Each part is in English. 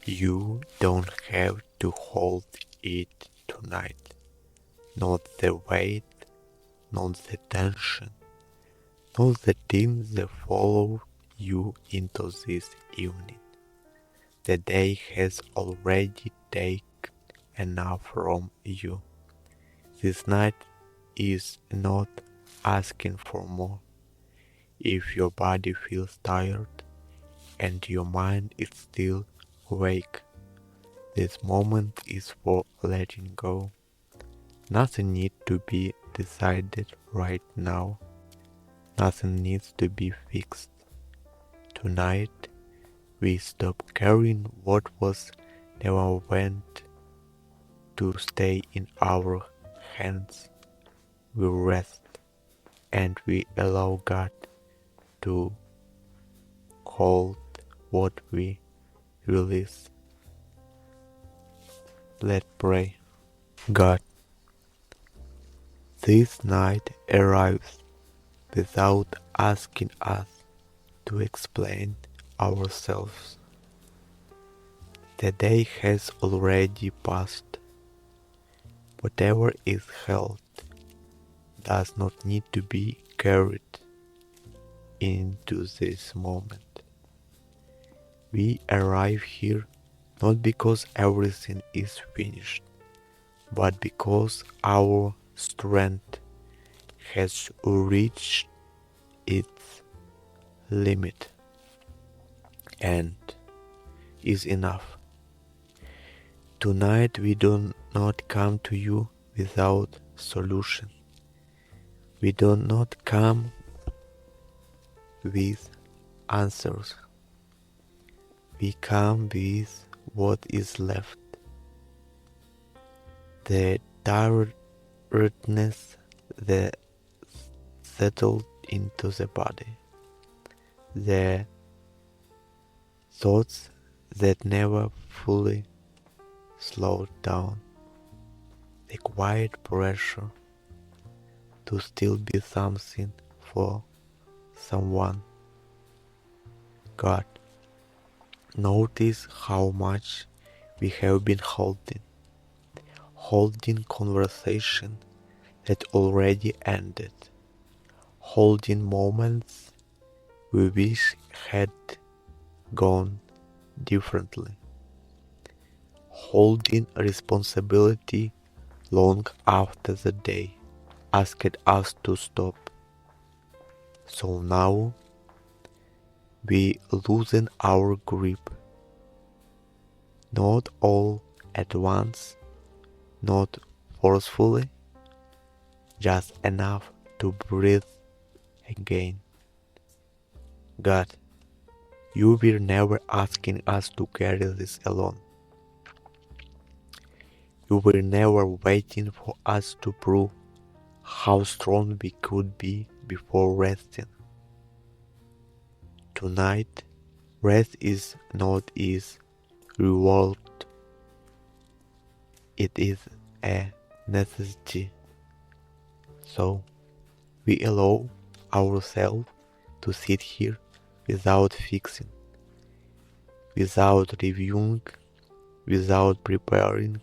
You don't have to hold it tonight. Not the weight, not the tension, not the things that follow you into this evening. The day has already taken enough from you. This night is not asking for more. If your body feels tired and your mind is still awake, this moment is for letting go. Nothing needs to be decided right now. Nothing needs to be fixed. Tonight, we stop carrying what was never meant to stay in our hands. We rest and we allow God to hold what we release. Let's pray. God, this night arrives without asking us to explain ourselves. The day has already passed. Whatever is held does not need to be carried into this moment. We arrive here not because everything is finished, but because our strength has reached its limit and is enough. Tonight we do not come to you without solution. We do not come with answers. We come with what is left. The tiredness that settled into the body. The thoughts that never fully slowed down. The quiet pressure to still be something for someone. God, notice how much we have been holding conversation that already ended, holding moments we wish had gone differently, holding responsibility long after the day asked us to stop. So now we loosen our grip, not all at once, not forcefully, just enough to breathe again. God, you were never asking us to carry this alone. You were never waiting for us to prove how strong we could be before resting. Tonight, rest is not its reward, it is a necessity. So, we allow ourselves to sit here without fixing, without reviewing, without preparing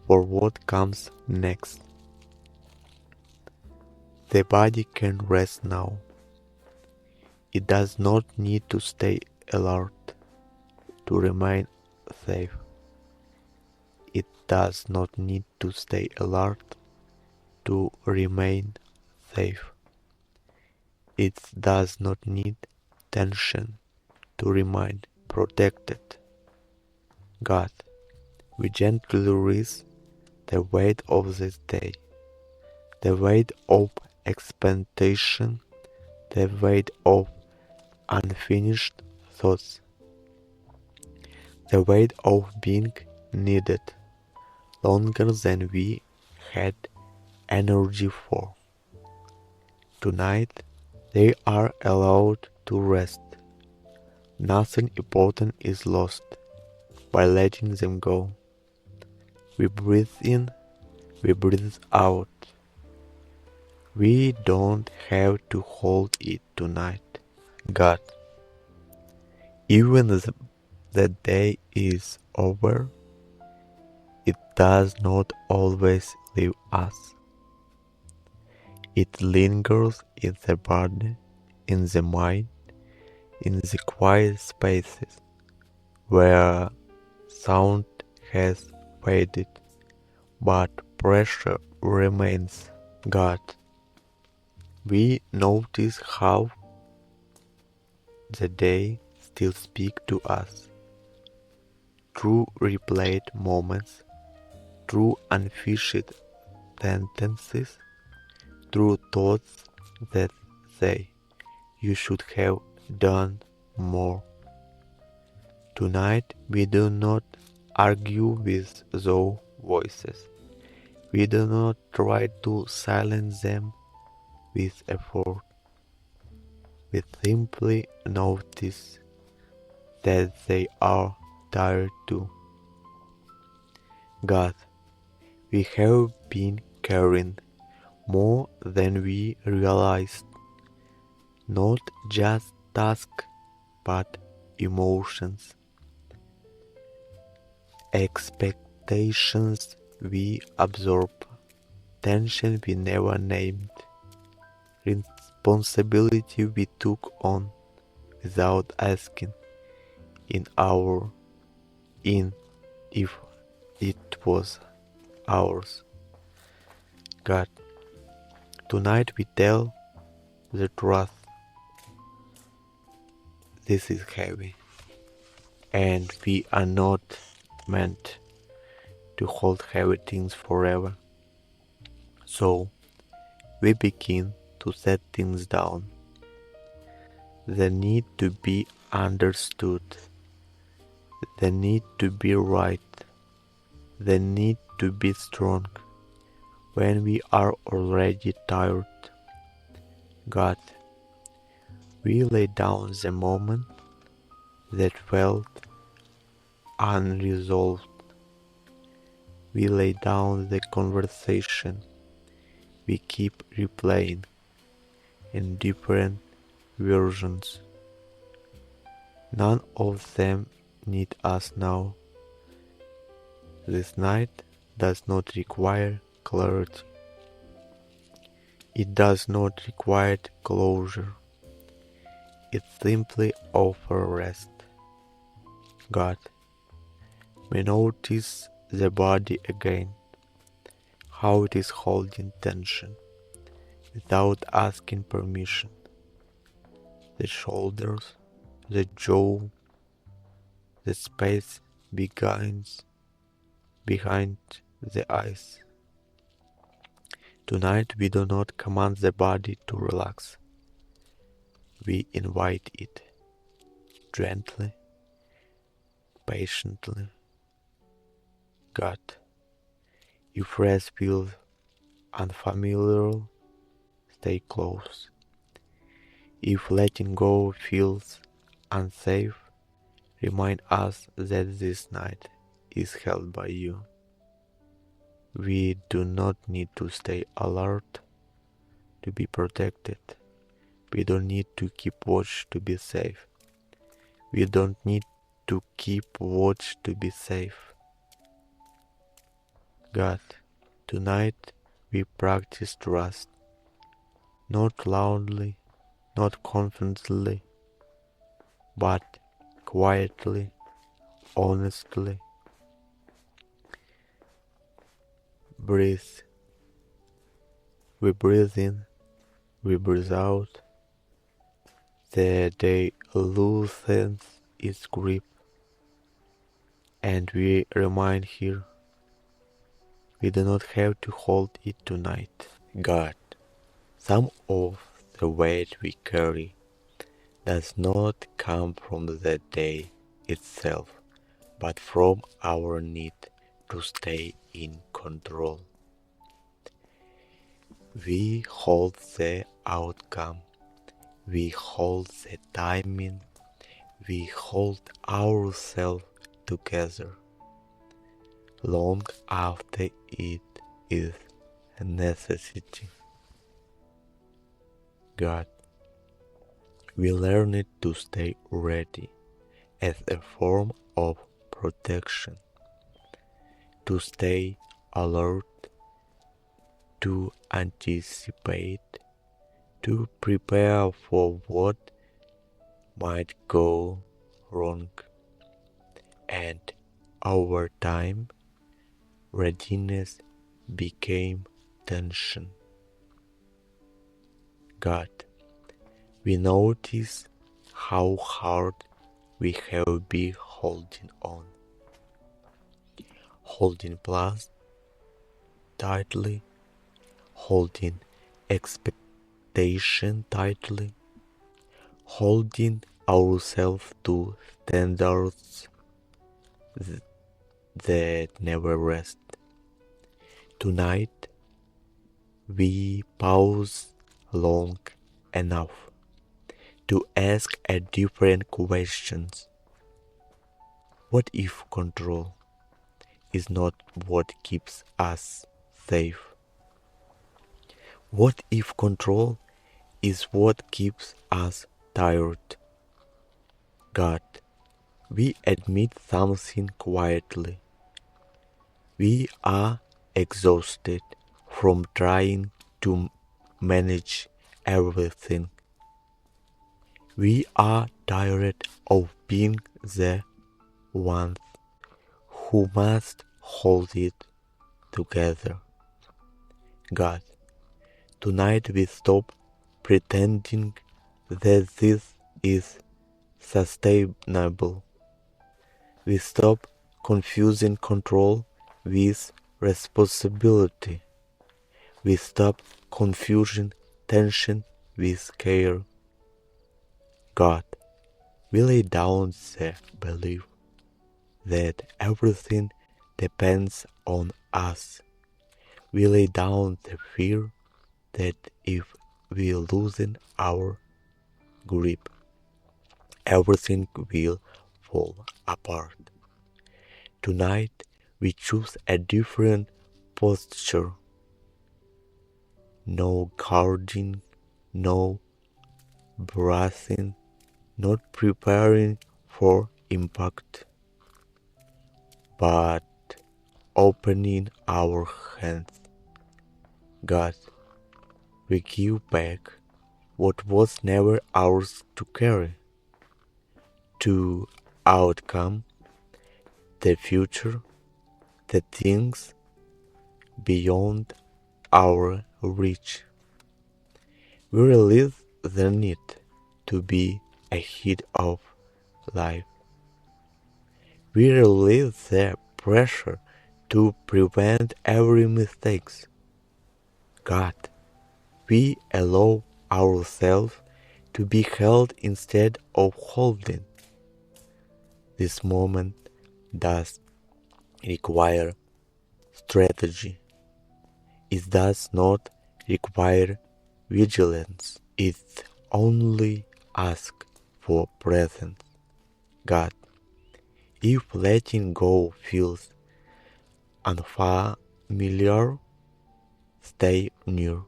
for what comes next. The body can rest now. It does not need to stay alert to remain safe. It does not need to stay alert to remain safe. It does not need tension to remain protected. God, we gently release the weight of this day, the weight of expectation, the weight of unfinished thoughts, the weight of being needed longer than we had energy for. Tonight, they are allowed to rest. Nothing important is lost by letting them go. We breathe in, we breathe out. We don't have to hold it tonight. God, even the day is over, it does not always leave us. It lingers in the body, in the mind, in the quiet spaces where sound has faded, but pressure remains. God, we notice how the day still speaks to us through replayed moments, through unfinished sentences, through thoughts that say, you should have done more. Tonight we do not argue with those voices. We do not try to silence them with effort. We simply notice that they are tired too. God, we have been carrying more than we realized, not just tasks but emotions, expectations we absorb, tension we never named, responsibility we took on without asking in if it was ours. God, tonight we tell the truth. This is heavy, and we are not meant to hold heavy things forever. So we begin to set things down. The need to be understood, the need to be right, the need to be strong when we are already tired. God, we lay down the moment that felt unresolved. We lay down the conversation we keep replaying in different versions. None of them need us now. This night does not require clarity. It does not require closure. It simply offers rest. God, we notice the body again, how it is holding tension without asking permission. The shoulders, the jaw, the space behind the eyes. Tonight we do not command the body to relax. We invite it gently, patiently. God, if rest feels unfamiliar, stay close. If letting go feels unsafe, remind us that this night is held by you. We do not need to stay alert to be protected. We don't need to keep watch to be safe. We don't need to keep watch to be safe. God, tonight we practice trust, not loudly, not confidently, but quietly, honestly. Breathe. We breathe in, we breathe out. The day loosens its grip, and we remain here. We do not have to hold it tonight. God, some of the weight we carry does not come from the day itself, but from our need to stay in control. We hold the outcome, we hold the timing, we hold ourselves together long after it is a necessity. God, we learned to stay ready as a form of protection, to stay alert, to anticipate, to prepare for what might go wrong. And over time, readiness became tension. God, we notice how hard we have been holding on, holding plans tightly, holding expectation tightly, holding ourselves to standards that never rest. Tonight, we pause long enough to ask a different questions. What if control is not what keeps us safe? What if control is what keeps us tired? God, we admit something quietly. We are exhausted from trying to manage everything. We are tired of being the ones who must hold it together. God, tonight we stop pretending that this is sustainable. We stop confusing control with responsibility. We stop confusing tension with care. God, we lay down the belief that everything depends on us. We lay down the fear that if we loosen our grip, everything will fall apart. Tonight, we choose a different posture. No guarding, no bracing, not preparing for impact, but opening our hands. God, we give back what was never ours to carry, to outcome, the future, the things beyond our reach. We release the need to be ahead of life. We release the pressure to prevent every mistake. God, we allow ourselves to be held instead of holding. This moment does require strategy. It does not require vigilance. It only asks for presence. God, if letting go feels unfamiliar, stay near.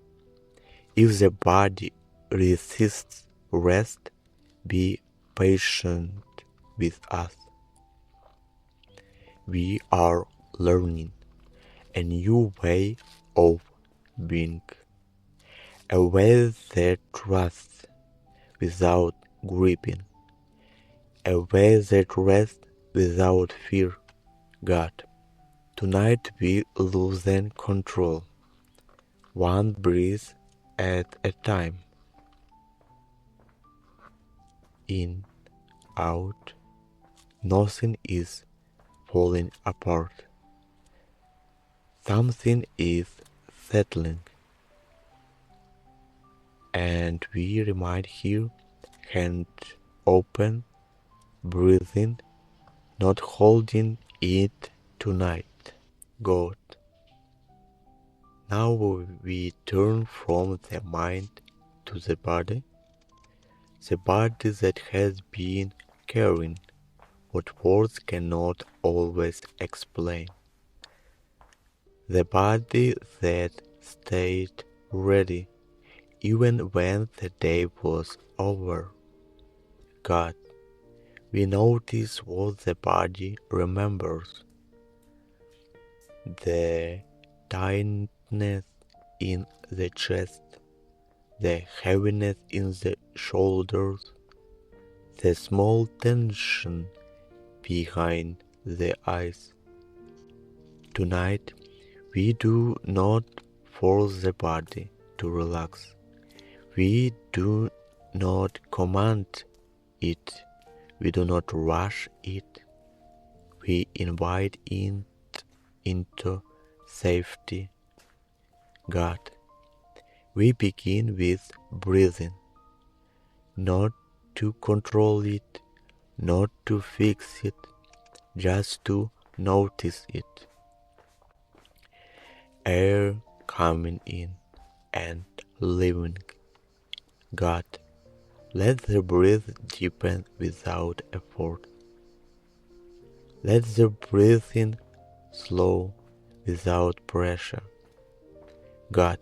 If the body resists rest, be patient with us. We are learning a new way of being, a way that trusts without gripping, a way that rests without fear. God, tonight we loosen control, one breath at a time. In, out, nothing is falling apart. Something is settling. And we remain here, hand open, breathing, not holding it tonight. God, now we turn from the mind to the body that has been carrying what words cannot always explain. The body that stayed ready even when the day was over. God, We notice what the body remembers, the tightness in the chest, the heaviness in the shoulders, the small tension behind the eyes. Tonight, we do not force the body to relax. We do not command it. We do not rush it. We invite it into safety. God, we begin with breathing, not to control it, not to fix it, just to notice it. Air coming in and leaving. God, let the breath deepen without effort. Let the breathing slow without pressure. God,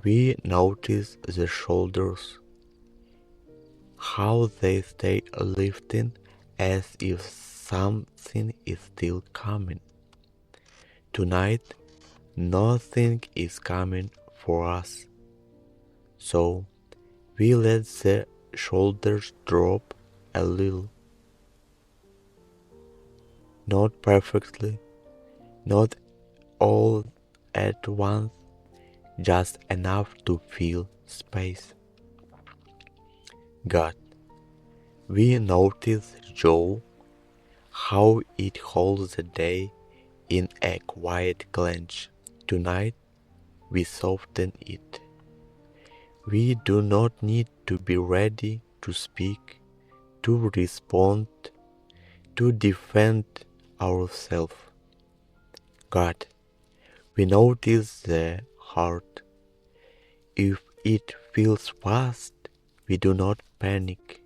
we notice the shoulders, how they stay lifting as if something is still coming. Tonight, nothing is coming for us, so we let the shoulders drop a little. Not perfectly, not all at once, just enough to feel space. God, we notice the jaw, how it holds the day in a quiet clench. Tonight, we soften it. We do not need to be ready to speak, to respond, to defend ourselves. God, we notice the heart. If it feels fast, we do not panic.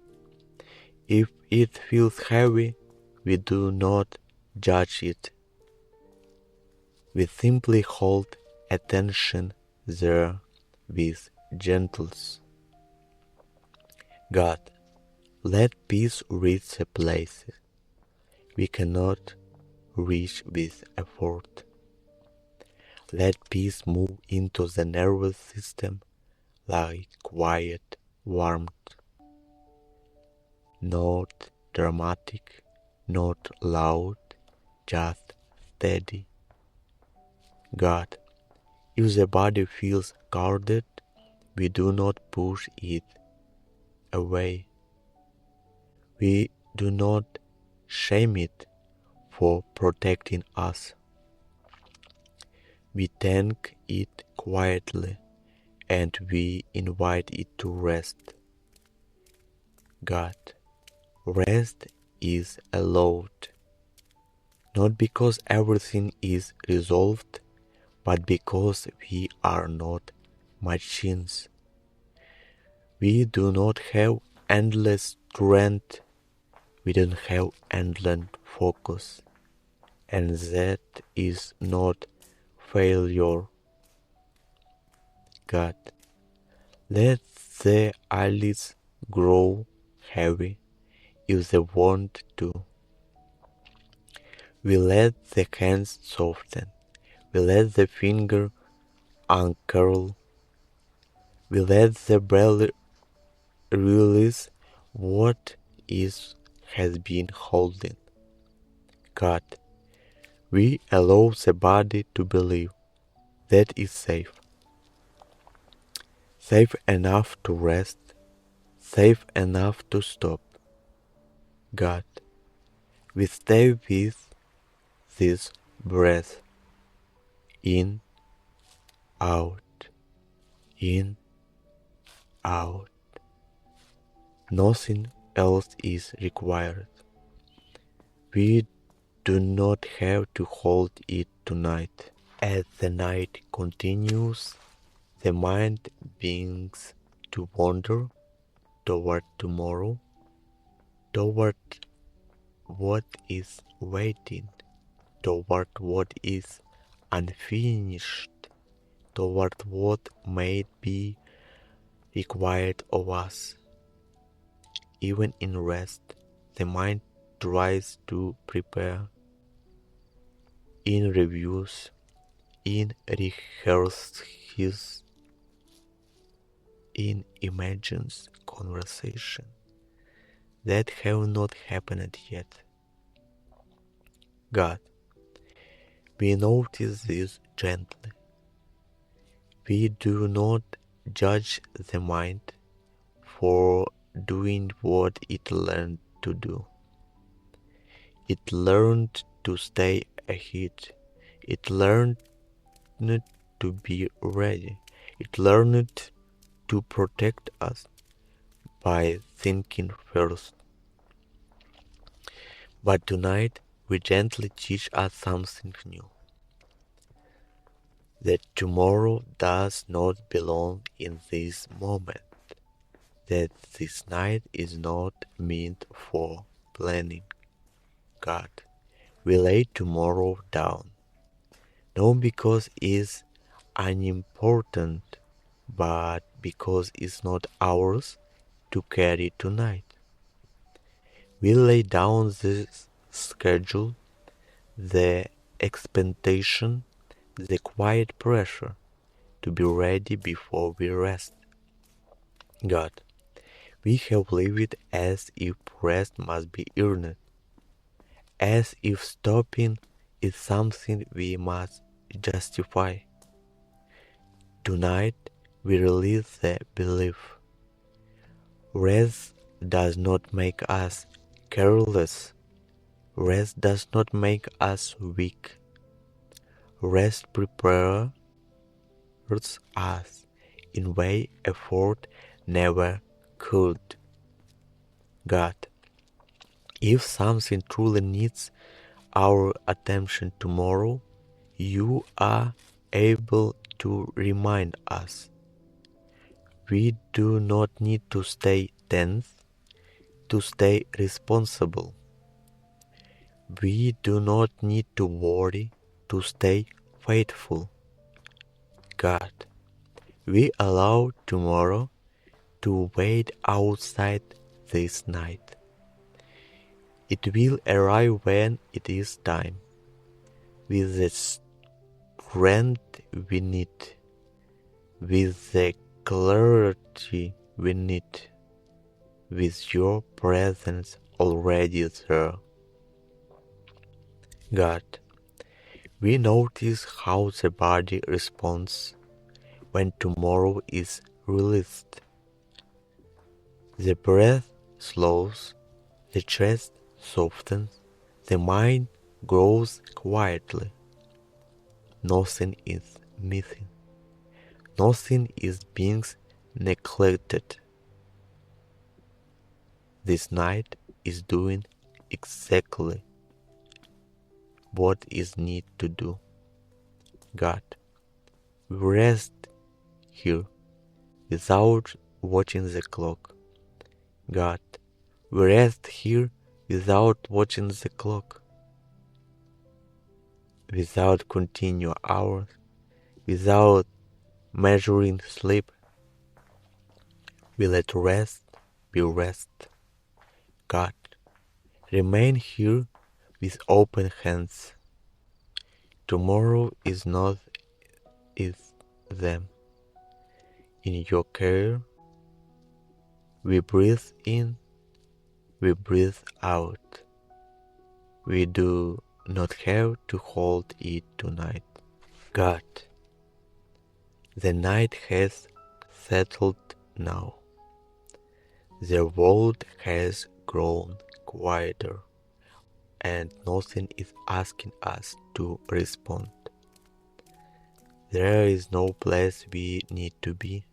If it feels heavy, we do not judge it. We simply hold attention there with gentleness. God, let peace reach the places we cannot reach with effort. Let peace move into the nervous system like quiet warmth. Not dramatic, not loud, just steady. God, if the body feels guarded, we do not push it away. We do not shame it for protecting us. We thank it quietly and we invite it to rest. God, rest is allowed, not because everything is resolved, but because we are not machines. We do not have endless strength, we don't have endless focus, and that is not failure. God, let the eyelids grow heavy if they want to. We let the hands soften. We let the finger uncurl. We let the belly release what has been holding. God, we allow the body to believe that is safe. Safe enough to rest, safe enough to stop. God, we stay with this breath, in, out, in, out. Nothing else is required. We do not have to hold it tonight. As the night continues, the mind begins to wander toward tomorrow, toward what is waiting, toward what is unfinished, toward what may be required of us. Even in rest, the mind tries to prepare in reviews, in rehearses, in imagines conversation that have not happened yet. God, we notice this gently. We do not judge the mind for doing what it learned to do. It learned to stay ahead. It learned to be ready. It learned to protect us by thinking first. But tonight we gently teach us something new. That tomorrow does not belong in this moment. That this night is not meant for planning. God, we lay tomorrow down, not because it's unimportant, but because it's not ours to carry tonight. We lay down the schedule, the expectation, the quiet pressure to be ready before we rest. God, we have lived as if rest must be earned, as if stopping is something we must justify. Tonight we release the belief. Rest does not make us careless. Rest does not make us weak. Rest prepares us in way effort never could. God, if something truly needs our attention tomorrow, you are able to remind us. We do not need to stay tense, to stay responsible. We do not need to worry, to stay faithful. God, we allow tomorrow to wait outside this night. It will arrive when it is time, with the strength we need, with the clarity we need, with your presence already there. God, we notice how the body responds when tomorrow is released. The breath slows, the chest softens, the mind grows quietly. Nothing is missing. Nothing is being neglected. This night is doing exactly what is need to do. God, we rest here without watching the clock. God, we rest here without watching the clock, without continue hours, without measuring sleep. We let rest be rest. God, remain here with open hands. Tomorrow is not is them. In your care, we breathe in, we breathe out. We do not have to hold it tonight. God, the night has settled now. The world has grown quieter, and nothing is asking us to respond. There is no place we need to be,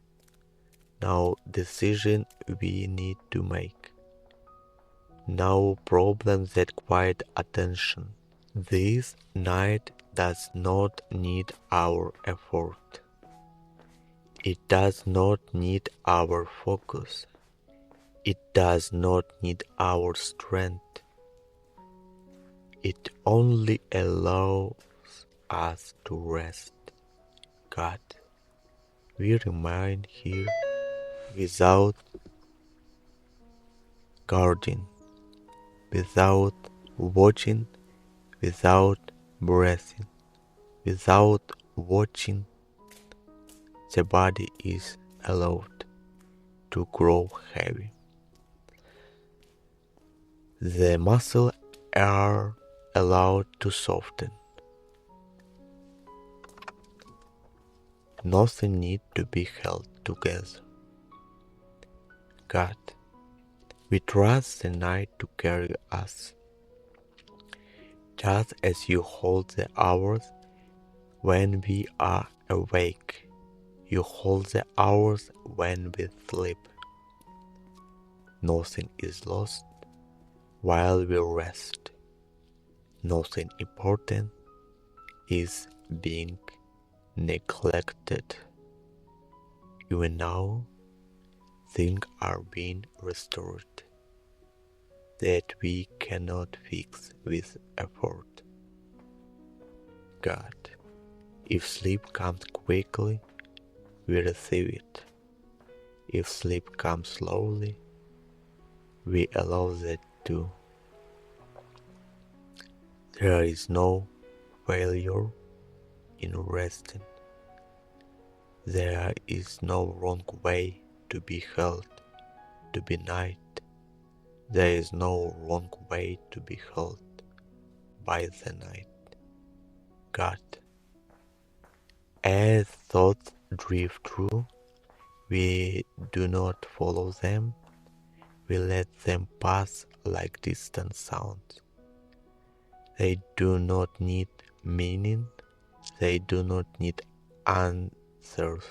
no decision we need to make, no problem that quiet attention. This night does not need our effort. It does not need our focus. It does not need our strength. It only allows us to rest. God, we remain here without guarding, without watching, without breathing, without watching. The body is allowed to grow heavy. The muscles are allowed to soften. Nothing needs to be held together. God, we trust the night to carry us, just as you hold the hours when we are awake. You hold the hours when we sleep. Nothing is lost while we rest. Nothing important is being neglected. Even now, things are being restored that we cannot fix with effort. God, if sleep comes quickly, we receive it. If sleep comes slowly, we allow that too. There is no failure in resting. There is no wrong way to be held, to be night. There is no wrong way to be held by the night. God, as thoughts drift through, we do not follow them, we let them pass like distant sounds. They do not need meaning, they do not need answers.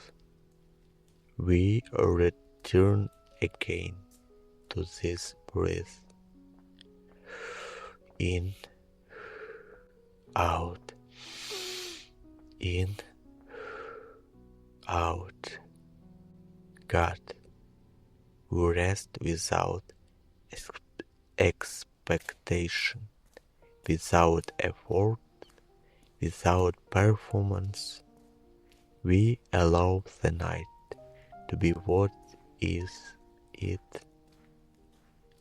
We return again to this breath. In, out, in, out. God, we rest without expectation, without effort, without performance. We allow the night to be what is it,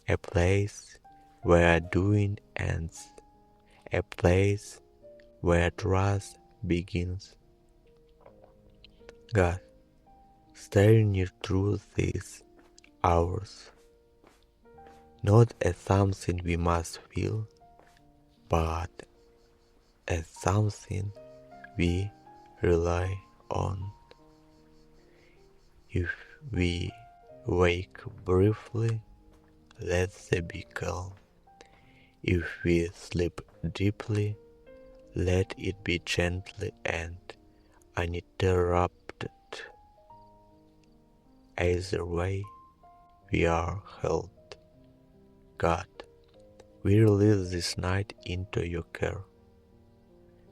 a place where doing ends, a place where trust begins. God, stay near through these hours, not as something we must feel, but as something we rely on. If we wake briefly, let there be calm. If we sleep deeply, let it be gently and uninterrupted. Either way, we are held. God, we release this night into your care.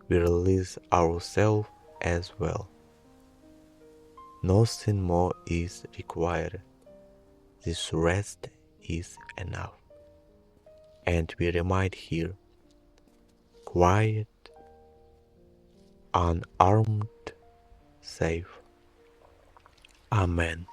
We release ourselves as well. Nothing more is required. This rest is enough. And we remain here, quiet, unarmed, safe. Amen.